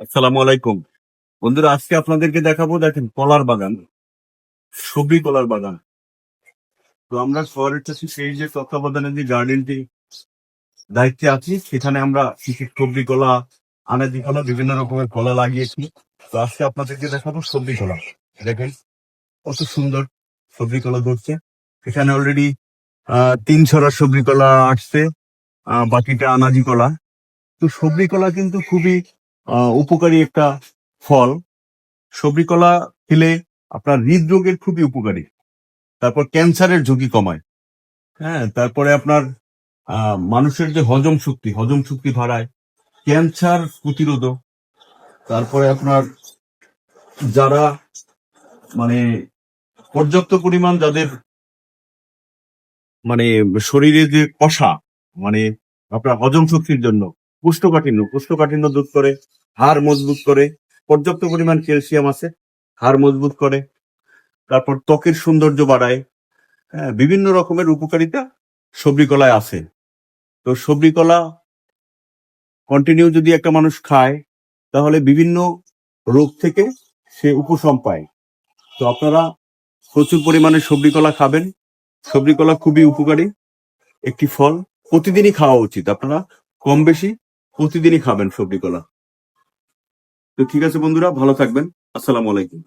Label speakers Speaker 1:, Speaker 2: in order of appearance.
Speaker 1: আসসালামু আলাইকুম বন্ধুরা, আজকে আপনাদেরকে দেখাবো, দেখেন, কলার বাগান, সবজি কলার বাগান। তো আমরা শহরের চাষি সেই যে তত্ত্বাবধানে যে গার্ডেনটি দায়িত্বে আছি, সেখানে আমরা কিছু সবজি কলা, আনাজি কলা, বিভিন্ন রকমের কলা লাগিয়েছি। তো আজকে আপনাদেরকে দেখাবো সবজি কলা। দেখেন কত সুন্দর সবজি কলা ধরছে। এখানে অলরেডি 3 ছড়া সবজি কলা আসছে, বাকিটা আনাজি কলা। তো সবজি কলা কিন্তু খুবই উপকারী একটা ফল। সবজি কলা খেলে আপনার হৃদরোগের খুবই উপকারী। তারপর ক্যান্সারের ঝুঁকি কমায়। হ্যাঁ, তারপরে আপনার মানুষের যে হজম শক্তি বাড়ায়, ক্যান্সার প্রতিরোধক। তারপরে আপনার যারা মানে পর্যাপ্ত পরিমাণ যাদের মানে শরীরে যে কষা, মানে আপনার হজম শক্তির জন্য, কোষ্ঠকাঠিন্য দূর করে, হাড় মজবুত করে, পর্যাপ্ত পরিমাণ ক্যালসিয়াম আছে, হাড় মজবুত করে। তারপর ত্বকের সৌন্দর্য বাড়ায়। হ্যাঁ, বিভিন্ন রকমের উপকারিতা সবজি কলায় আছে। তো সবজি কলা কন্টিনিউ যদি একটা মানুষ খায়, তাহলে বিভিন্ন রোগ থেকে সে উপশম পায়। তো আপনারা প্রচুর পরিমাণে সবজি কলা খাবেন। সবজি কলা খুবই উপকারী একটি ফল। প্রতিদিনই খাওয়া উচিত। আপনারা কম বেশি প্রতিদিনই খাবেন সবজি কলা। তো ঠিক আছে বন্ধুরা, ভালো থাকবেন। আসসালামু আলাইকুম।